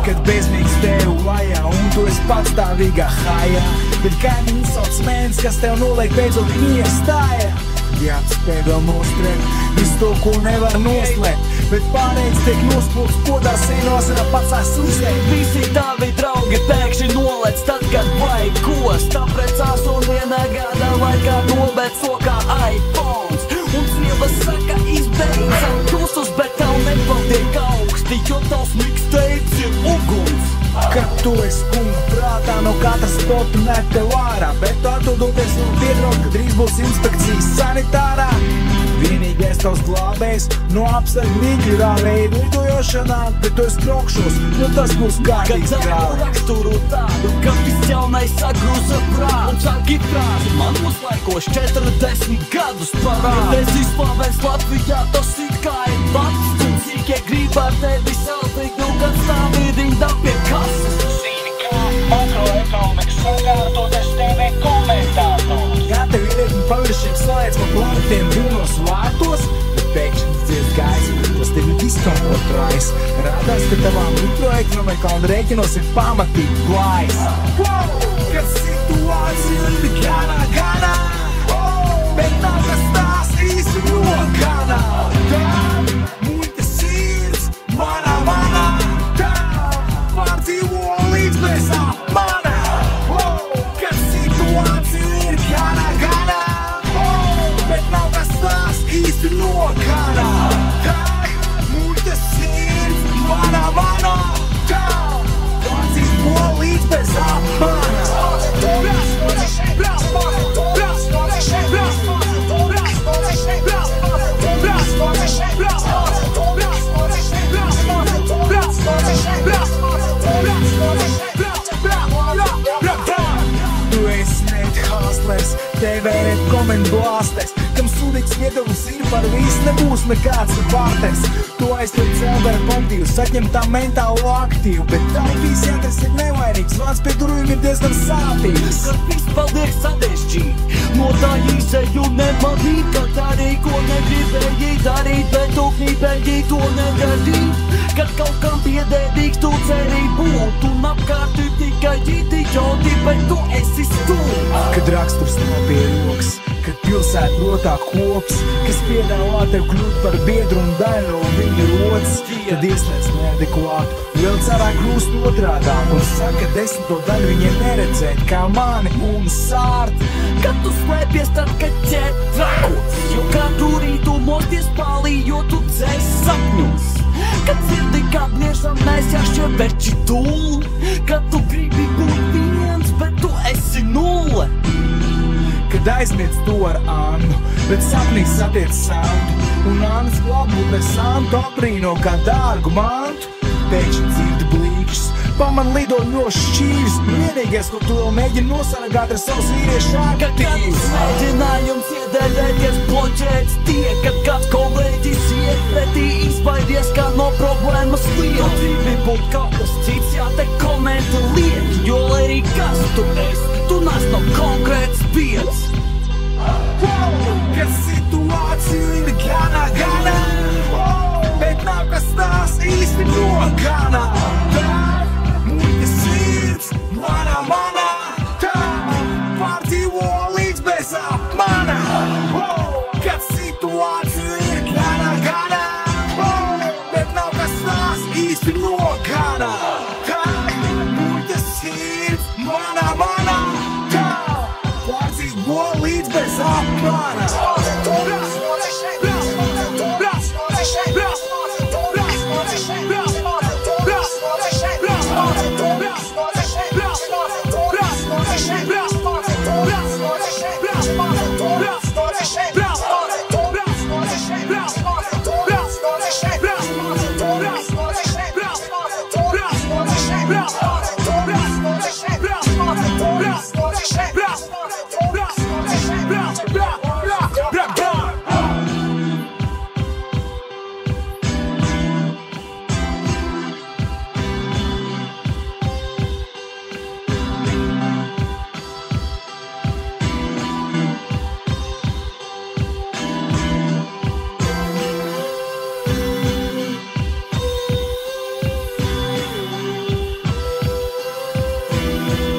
Kad bezmīgs tev lajā un tu esi patstāvīgā hajā, bet kaimiņi sauc mēnes, kas tev noliek beidzot iestāja. Jāspēj vēl nostrēt visu to, ko nevar noslēpt, bet pārējais tiek nospūts podā sienos un pacās uzēt. Visi tavi draugi pēkšņi nolec tad, kad vajag kos. Tā precās un vienā gada laikā nobēc sokā iPhones. Un sievas saka izbeidz atpūstus, bet tev nepaliek augsti, jo tavs mixtapes ir uguns. Kad tu esi kungu prātā, no katra sporta net tev ārā, bet atdodoties no piedraud, ka drīz būs inspekcijas sanitārā. Vienīgais tavs glābējs no apsargņīgi rāvēja lidojošanā, bet tu esi trokšos, jo tas būs kārtīgs grāvi. Kad raksturu tādu, ka viss jaunais sagrūza prātu un sāki frāzi, man uzlaikos 40 gadus parādi. Es izslavēs Latvijā, tas it kā ir pats, un cīkie grib ar tevi saltīt, nu kad stāvi rindā pie kases. Zini kā makroekonomikas sakārtoties TV komentātors. Kā tev ir paviršiem slēdz pa plantiem vilnos vārtos, bet pēkšņi dzies gaisa, tas tevi diskompotrājas. Rādās, ka tavām mikroekonomikā un rēķinos ir pamatīgi plājas. Kad situācija ir gana, bet nav kas tās īsti nogana. Muļķa sirds, mana, tā pārdzīvo līdz bez apmana. Kad situācija ir gana, bet nav kas tās īsti nogana. Muļķa sirds, mana, tā pārdzīvo līdz bez apmana. Tu esi net hustlers, tev ir comment blasters, kam sūdīgs viedoklis ir par visu, nebūs nekāds vārters. Tu aiztur CLB motīvu, saņem tā mentālo aktīvu, bet tautīs jātras ir nevainīgs, vārds pie durvīm ir diezgan sāpīgs. Kad viss paliek sadežģīt, no tā īseju nemanīt, kad darīja, ko negribēji darīt, bet tu gribēji to nedarīt. Kad kaut kam piedēdīgs tu cerī būt, un apkārt ir tikai idioti, bet tu esi stūr. Kad raksturs nav pie rokas, kad pilsēt rotā kops, kas piedāvā tev kļūt par biedru un daļu no viņa rodas, tad ieslēdz neadekvātu, vēl cerāk kļūst otrādāk un saka 10. daļu viņiem neredzēt, kā mani un sārt. Kad tu slēpies tad, kad ķer trakots, jo katru rītu mosties palī, jo tu dzēs sapņos. Kad dzirdi, kā bliešam mēs jāšķir veči tūl, kad tu gribi būt viens, bet tu esi nulle. Kad aizmiedz to ar Annu, bet sapnī satiec Santu, un Annas glābūt ar Santu aprīno kā dārgu mantu. Pēkšņi dzirdi blīkšus, paman lido no šķīvis, vienīgais, ko tu vēl mēģini nosargāt ar savus vīriešu aktīvus. Kad kāds mēģinājums iedēļēties bloķēts tiek, kad kāds kolēģis iet pretī izvairies kā no problēmas lieta. Tu gribi būt kaut kas cits, jā, te komenti liek, jo lai arī kas tu esi, tu nāc no konkrēts vietas. Kad situācija ir gana, bet nav kas tās īsti nogana. Muļķa sirds, mana, tā pārdzīvo līdz bez apmana. Kad situācija ir gana, bet nav kas tās īsti nogana. Muļķa sirds, mana, tā pārdzīvo līdz bez apmana. Latviju.